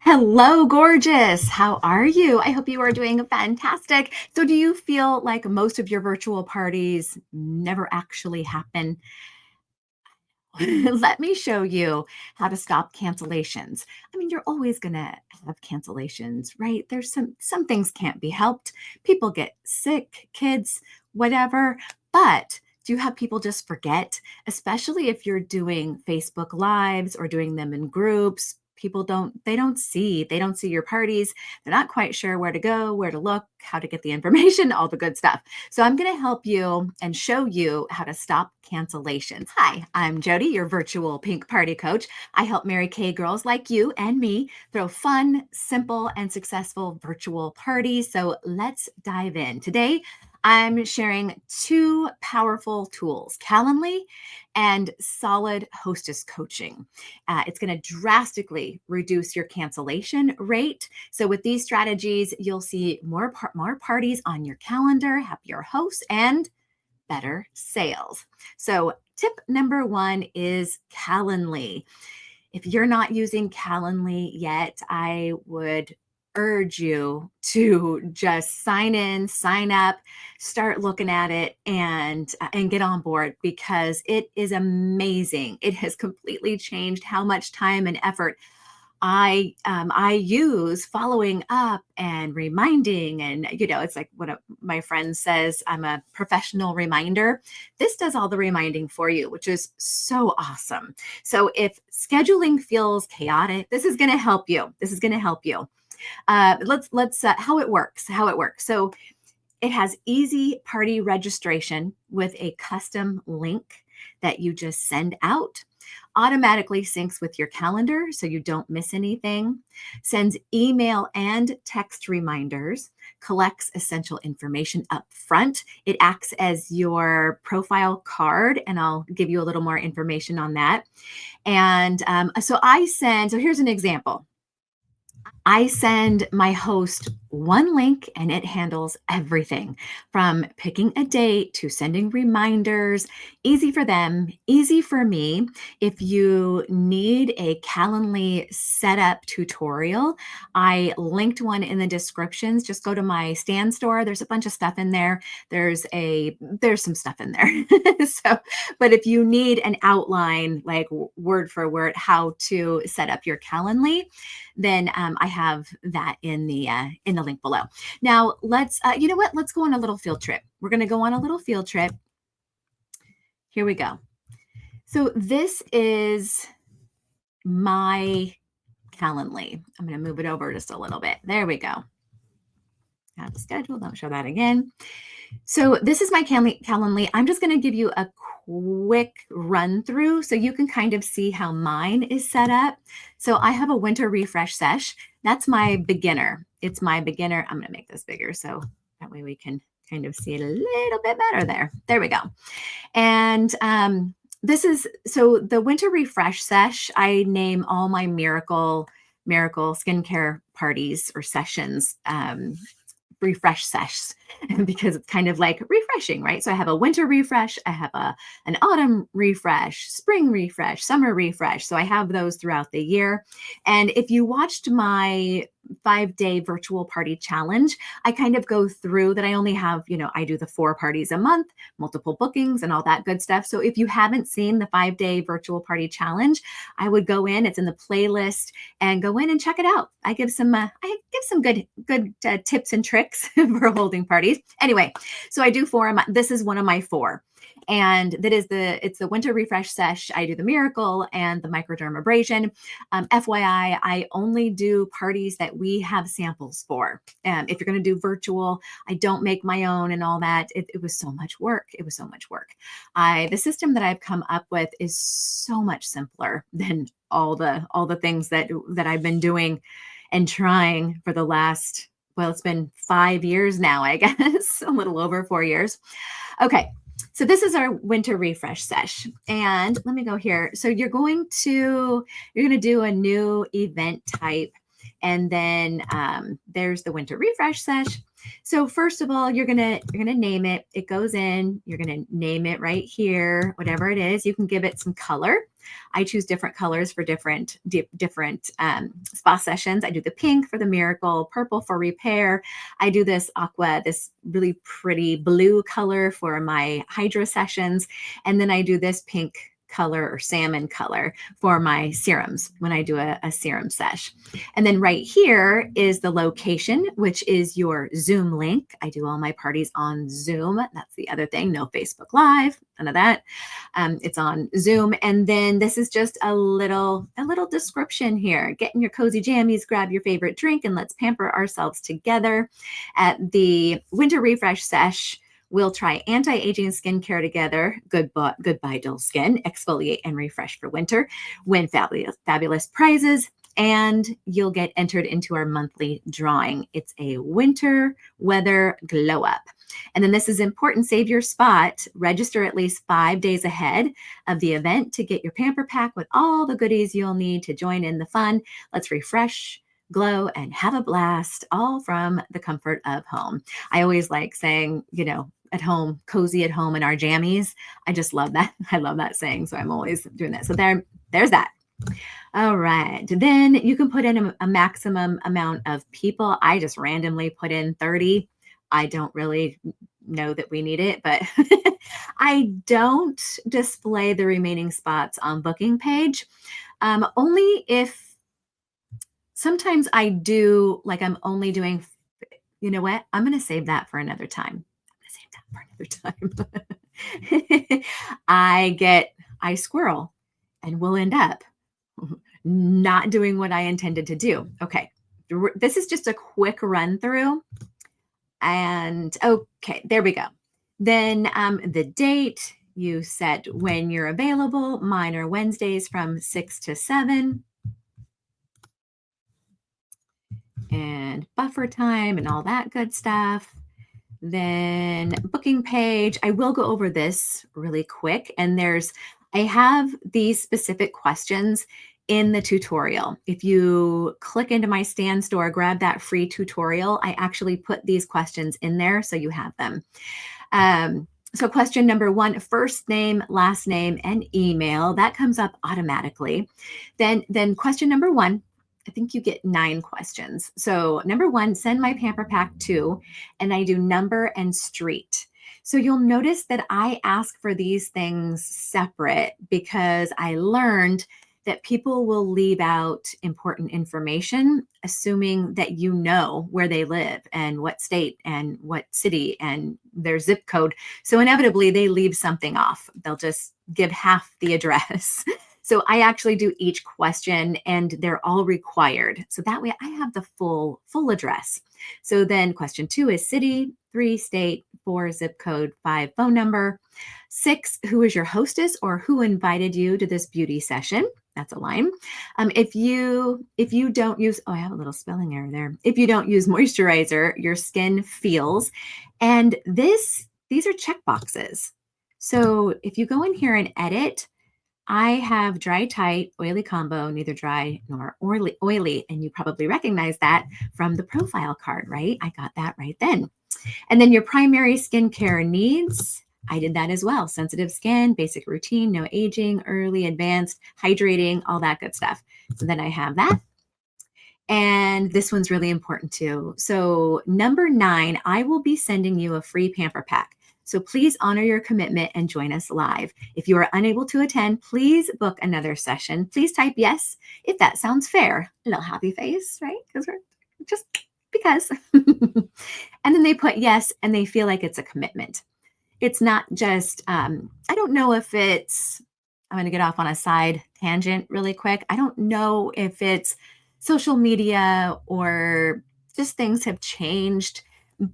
Hello, gorgeous. How are you? I hope you are doing fantastic. So, do you feel like most of your virtual parties never actually happen? Let me show you how to stop cancellations. I mean, you're always going to have cancellations, right? There's some things can't be helped. People get sick, kids, whatever. But do you have people just forget, especially if you're doing Facebook lives or doing them in groups? People they don't see your parties. They're not quite sure where to go, where to look, how to get the information, all the good stuff. So I'm going to help you and show you how to stop cancellations. Hi, I'm Jody, your virtual pink party coach. I help Mary Kay girls like you and me throw fun, simple, and successful virtual parties. So let's dive in. Today, I'm sharing two powerful tools, Calendly and solid hostess coaching. It's going to drastically reduce your cancellation rate. So with these strategies, you'll see more parties on your calendar, happier hosts, and better sales. So, tip number one is Calendly. If you're not using Calendly yet, I would urge you to just sign in, sign up, start looking at it and get on board because it is amazing. It has completely changed how much time and effort I use following up and reminding, and it's like what my friend says. I'm a professional reminder. This does all the reminding for you, which is so awesome. So if scheduling feels chaotic, this is going to help you. This is going to help you. Let's how it works. How it works. So it has easy party registration with a custom link that you just send out. Automatically syncs with your calendar so you don't miss anything. Sends email and text reminders. Collects essential information up front. It acts as your profile card, and I'll give you a little more information on that. And so here's an example. I send my host one link and it handles everything from picking a date to sending reminders. Easy for them, easy for me. If you need a Calendly setup tutorial, I linked one in the descriptions. Just go to my stand store. There's a bunch of stuff in there. There's some stuff in there. But if you need an outline, like word for word, how to set up your Calendly, then I have that in the link below. Now let's you know what? Let's go on a little field trip. We're going to go on a little field trip. Here we go. So this is my Calendly. I'm going to move it over just a little bit. There we go. Add the schedule. Don't show that again. So this is my Calendly. I'm just going to give you a quick run through so you can kind of see how mine is set up. So I have a winter refresh sesh. That's my beginner. It's my beginner. I'm going to make this bigger so that way we can kind of see it a little bit better there. There we go. And so the winter refresh sesh, I name all my miracle skincare parties or sessions refresh sesh because it's kind of like refreshing, right? So I have a winter refresh, I have an autumn refresh, spring refresh, summer refresh. So I have those throughout the year. And if you watched my 5-day virtual party challenge, I kind of go through that. I only have, I do the 4 parties a month, multiple bookings and all that good stuff. So if you haven't seen the 5-day virtual party challenge, I would go in, it's in the playlist, and go in and check it out. I give some good tips and tricks for holding parties. Anyway, so I do 4. This is one of my 4. And it's the winter refresh sesh. I do the miracle and the microdermabrasion. FYI, I only do parties that we have samples for. If you're going to do virtual, I don't make my own and all that. It was so much work. It was so much work. The system that I've come up with is so much simpler than all the things that I've been doing and trying for the last, well, it's been 5 years now, I guess, a little over 4 years. Okay. So this is our winter refresh sesh. And let me go here. So you're going to do a new event type. And then there's the winter refresh sesh. So first of all, you're gonna name it. It goes in. You're gonna name it right here, whatever it is. You can give it some color. I choose different colors for different spa sessions. I do the pink for the miracle, purple for repair. I do this aqua, this really pretty blue color for my hydro sessions, and then I do this pink color or salmon color for my serums when I do a serum sesh. And then right here is the location, which is your Zoom link. I do all my parties on Zoom. That's the other thing. No Facebook Live, none of that. It's on Zoom. And then this is just a little description here. Get in your cozy jammies, grab your favorite drink, and let's pamper ourselves together. At the Winter Refresh Sesh, we'll try anti-aging skincare together. Goodbye, dull skin. Exfoliate and refresh for winter. Win fabulous prizes. And you'll get entered into our monthly drawing. It's a winter weather glow up. And then this is important. Save your spot. Register at least 5 days ahead of the event to get your pamper pack with all the goodies you'll need to join in the fun. Let's refresh, glow, and have a blast, all from the comfort of home. I always like saying, at home, cozy at home in our jammies. I just love that. I love that saying. So I'm always doing that. So there's that. All right. Then you can put in a maximum amount of people. I just randomly put in 30. I don't really know that we need it, but I don't display the remaining spots on booking page. Only if sometimes I do, like I'm only doing, you know what? I'm going to save that for another time. I squirrel and we'll end up not doing what I intended to do. Okay. This is just a quick run through. And okay, there we go. Then the date, you set when you're available. Mine are Wednesdays from 6 to 7. And buffer time and all that good stuff. Then booking page, I will go over this really quick. And I have these specific questions in the tutorial. If you click into my Stan store, grab that free tutorial, I actually put these questions in there so you have them. So question number 1, first name, last name, and email. That comes up automatically. Then question number 1, I think you get 9 questions. So number 1, send my pamper pack to, and I do number and street. So you'll notice that I ask for these things separate because I learned that people will leave out important information, assuming that you know where they live and what state and what city and their zip code. So inevitably they leave something off. They'll just give half the address. So I actually do each question and they're all required. So that way I have the full address. So then question 2 is city, 3 state, 4 zip code, 5 phone number, 6 who is your hostess or who invited you to this beauty session. That's a line. If you don't use, I have a little spelling error there. If you don't use moisturizer, your skin feels. And these are check boxes. So if you go in here and edit, I have dry, tight, oily combo, neither dry nor oily. And you probably recognize that from the profile card, right? I got that right then. And then your primary skincare needs, I did that as well. Sensitive skin, basic routine, no aging, early, advanced, hydrating, all that good stuff. So then I have that. And this one's really important too. So number 9, I will be sending you a free pamper pack. So please honor your commitment and join us live. If you are unable to attend, please book another session. Please type yes if that sounds fair. A little happy face, right? Because we're just because. And then they put yes, and they feel like it's a commitment. It's not just, I don't know if it's, I'm going to get off on a side tangent really quick. I don't know if it's social media or just things have changed.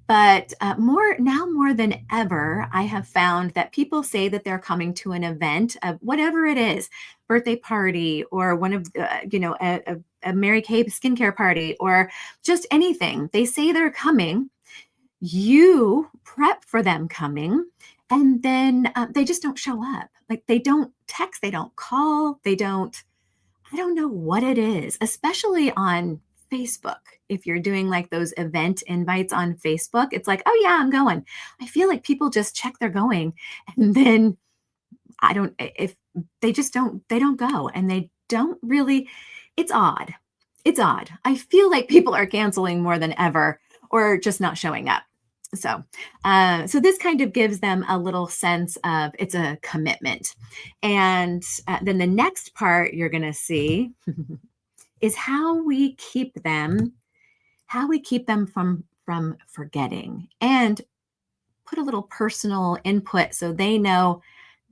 But more than ever, I have found that people say that they're coming to an event of whatever it is, birthday party or one of, a Mary Kay skincare party or just anything. They say they're coming. You prep for them coming, and then they just don't show up. Like they don't text, they don't call, I don't know what it is, especially on Facebook. If you're doing like those event invites on Facebook, it's like, oh yeah, I'm going. I feel like people just check they're going and then I don't if they just they don't go and they don't really it's odd. It's odd. I feel like people are canceling more than ever or just not showing up. So this kind of gives them a little sense of it's a commitment. And then the next part you're going to see is how we keep them from forgetting and put a little personal input so they know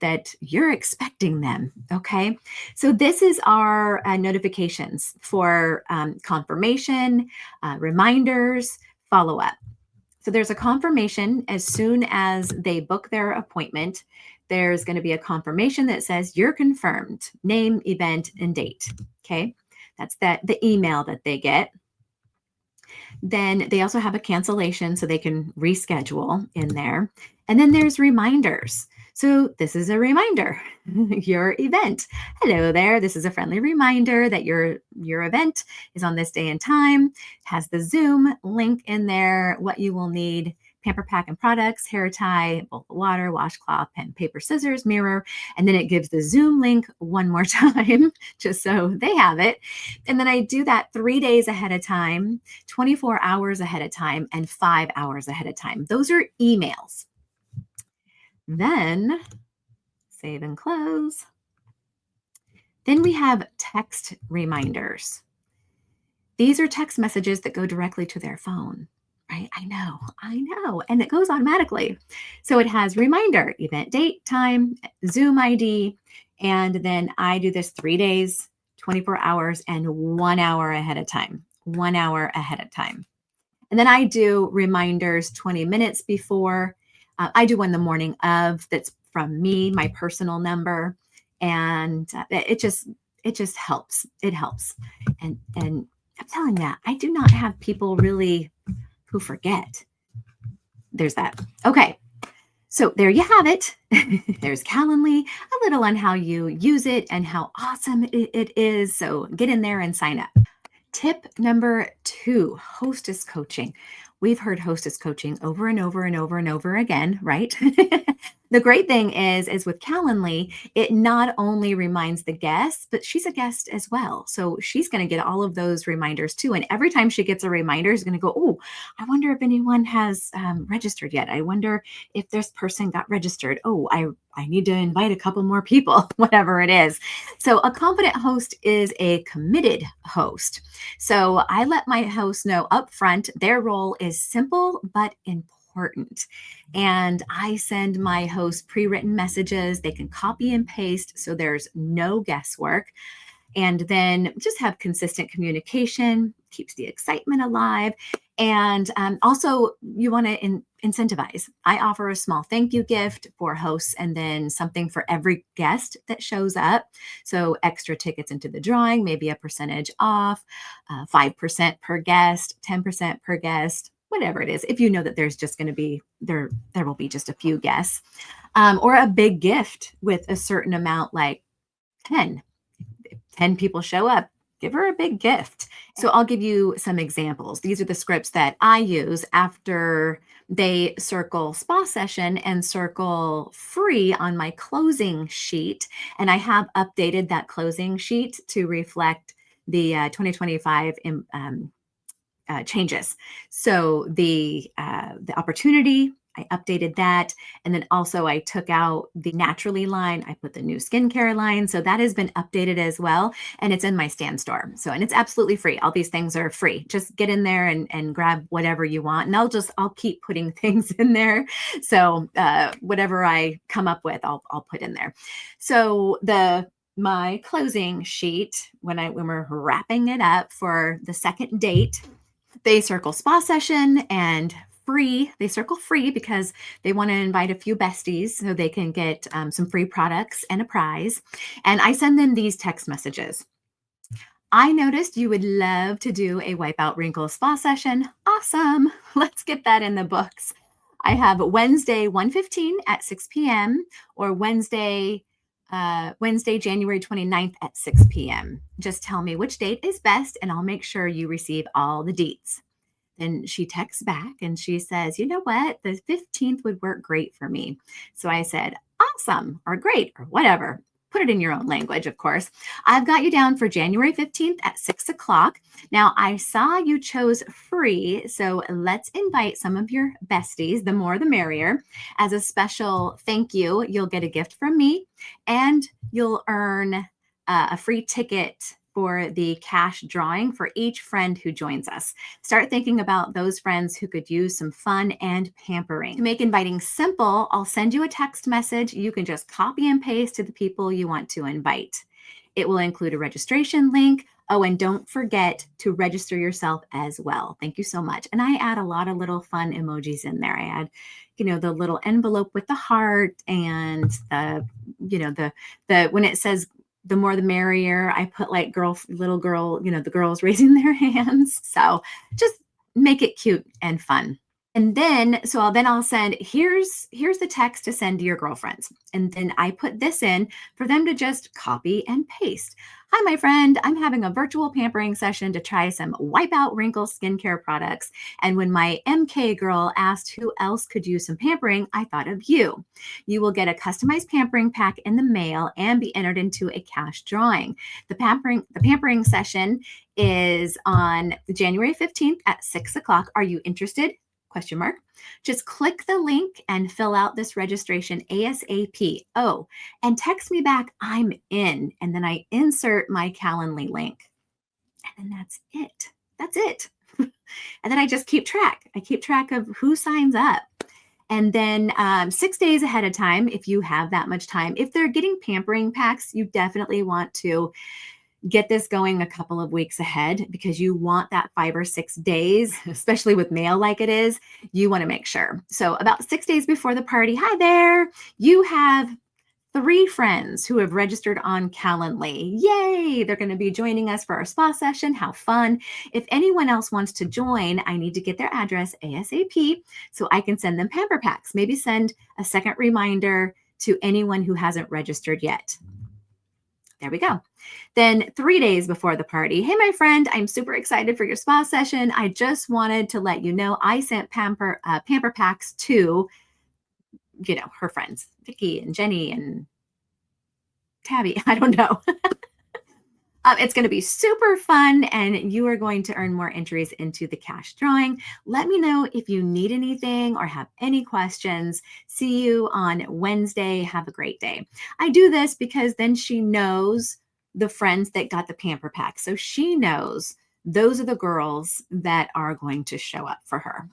that you're expecting them. Okay. So this is our notifications for confirmation, reminders, follow up. So there's a confirmation as soon as they book their appointment. There's going to be a confirmation that says you're confirmed, name, event, and date. Okay. That's the email that they get. Then they also have a cancellation so they can reschedule in there. And then there's reminders. So this is a reminder, your event. Hello there. This is a friendly reminder that your event is on this day and time. Has the Zoom link in there, what you will need, pamper pack and products, hair tie, bowl of water, washcloth, pen, paper, scissors, mirror. And then it gives the Zoom link one more time, just so they have it. And then I do that 3 days ahead of time, 24 hours ahead of time, and 5 hours ahead of time. Those are emails. Then save and close. Then we have text reminders. These are text messages that go directly to their phone, right? I know. And it goes automatically. So it has reminder, event date, time, Zoom ID. And then I do this 3 days, 24 hours, and 1 hour ahead of time. 1 hour ahead of time. And then I do reminders 20 minutes before. I do one the morning of that's from me, my personal number. And it just helps. It helps. And I'm telling you, I do not have people really who forget. There's that. Okay. So there you have it. There's Calendly, a little on how you use it and how awesome it is. So get in there and sign up. Tip number 2, hostess coaching. We've heard hostess coaching over and over and over and over again, right? The great thing is with Calendly, it not only reminds the guest, but she's a guest as well. So she's going to get all of those reminders too. And every time she gets a reminder, is going to go, oh, I wonder if anyone has registered yet. I wonder if this person got registered. Oh, I need to invite a couple more people, whatever it is. So a confident host is a committed host. So I let my host know up front their role is simple but important. And I send my host pre-written messages. They can copy and paste, so there's no guesswork. And then just have consistent communication, keeps the excitement alive. And also, you want to incentivize. I offer a small thank you gift for hosts and then something for every guest that shows up. So extra tickets into the drawing, maybe a percentage off, 5% per guest, 10% per guest, whatever it is. If you know that there's just going to be, there will be just a few guests, or a big gift with a certain amount, like 10. 10 people show up, give her a big gift. So I'll give you some examples. These are the scripts that I use after they circle spa session and circle free on my closing sheet. And I have updated that closing sheet to reflect the 2025 changes. So the opportunity, I updated that. And then also I took out the naturally line. I put the new skincare line. So that has been updated as well. And it's in my stand store. So, and it's absolutely free. All these things are free. Just get in there and grab whatever you want. And I'll keep putting things in there. So whatever I come up with, I'll put in there. So my closing sheet, when we're wrapping it up for the second date, they circle spa session and free. They circle free because they want to invite a few besties so they can get some free products and a prize. And I send them these text messages. I noticed you would love to do a Wipeout Wrinkle spa session. Awesome. Let's get that in the books. I have Wednesday 1:15 at 6 p.m. or Wednesday Wednesday, January 29th at 6 p.m. Just tell me which date is best, and I'll make sure you receive all the deets. Then she texts back and she says, you know what? The 15th would work great for me. So I said, awesome, or great, or whatever. Put it in your own language, of course. I've got you down for January 15th at 6 o'clock. Now, I saw you chose free, so let's invite some of your besties, the more the merrier. As a special thank you, you'll get a gift from me and you'll earn a free ticket for the cash drawing for each friend who joins us. Start thinking about those friends who could use some fun and pampering. To make inviting simple, I'll send you a text message. You can just copy and paste to the people you want to invite. It will include a registration link. Oh, and don't forget to register yourself as well. Thank you so much. And I add a lot of little fun emojis in there. I add, the little envelope with the heart and the when it says the more the merrier, I put like little girl, the girls raising their hands. So just make it cute and fun. And then, I'll send, here's the text to send to your girlfriends. And then I put this in for them to just copy and paste. Hi, my friend, I'm having a virtual pampering session to try some Wipeout Wrinkle skincare products. And when my MK girl asked who else could use some pampering, I thought of you. You will get a customized pampering pack in the mail and be entered into a cash drawing. The pampering session is on January 15th at 6 o'clock. Are you interested? ? Just click the link and fill out this registration ASAP. Oh, and text me back, I'm in. And then I insert my Calendly link. And then that's it. That's it. And then I just keep track. I keep track of who signs up. And then 6 days ahead of time, if you have that much time, if they're getting pampering packs, you definitely want to get this going a couple of weeks ahead because you want that 5 or 6 days, especially with mail like it is, you want to make sure. So about 6 days before the party, hi there, you have 3 friends who have registered on Calendly. Yay! They're going to be joining us for our spa session. How fun. If anyone else wants to join, I need to get their address ASAP so I can send them pamper packs. Maybe send a second reminder to anyone who hasn't registered yet. There we go. Then 3 days before the party, hey, my friend, I'm super excited for your spa session. I just wanted to let you know I sent pamper packs to, her friends, Vicky and Jenny and Tabby. I don't know. It's going to be super fun, and you are going to earn more entries into the cash drawing. Let me know if you need anything or have any questions. See you on Wednesday. Have a great day. I do this because then she knows the friends that got the pamper pack. So she knows those are the girls that are going to show up for her.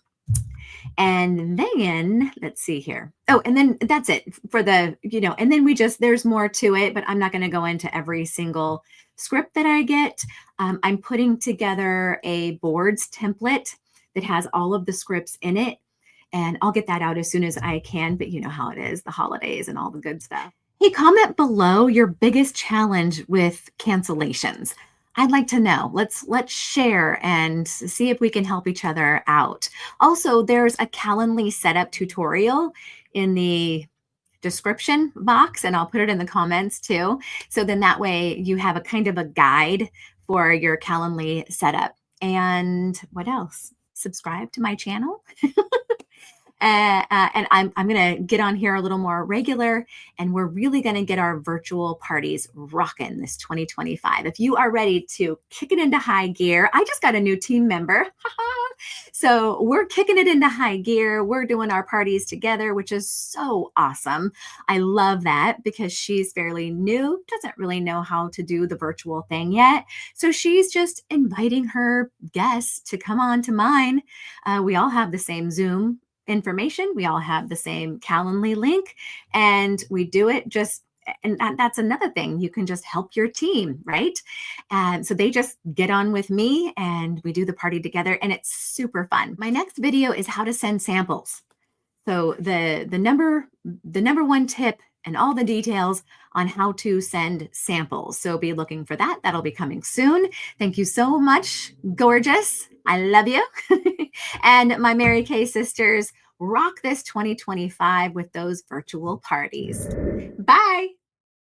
And then let's see here. Oh, and then that's it for the, and then there's more to it, but I'm not going to go into every single script that I get. I'm putting together a boards template that has all of the scripts in it. And I'll get that out as soon as I can, but you know how it is, the holidays and all the good stuff. Hey, comment below your biggest challenge with cancellations. I'd like to know. Let's share and see if we can help each other out. Also, there's a Calendly setup tutorial in the description box, and I'll put it in the comments too. So then that way you have a kind of a guide for your Calendly setup. And what else? Subscribe to my channel. And I'm going to get on here a little more regular, and we're really going to get our virtual parties rocking this 2025. If you are ready to kick it into high gear, I just got a new team member. So we're kicking it into high gear. We're doing our parties together, which is so awesome. I love that because she's fairly new, doesn't really know how to do the virtual thing yet. So she's just inviting her guests to come on to mine. We all have the same Zoom information. We all have the same Calendly link, and we do it and that's another thing. You can just help your team, right? And so they just get on with me and we do the party together, and it's super fun. My next video is how to send samples. So the number one tip and all the details on how to send samples. So be looking for that. That'll be coming soon. Thank you so much, gorgeous. I love you. And my Mary Kay sisters, rock this 2025 with those virtual parties. Bye.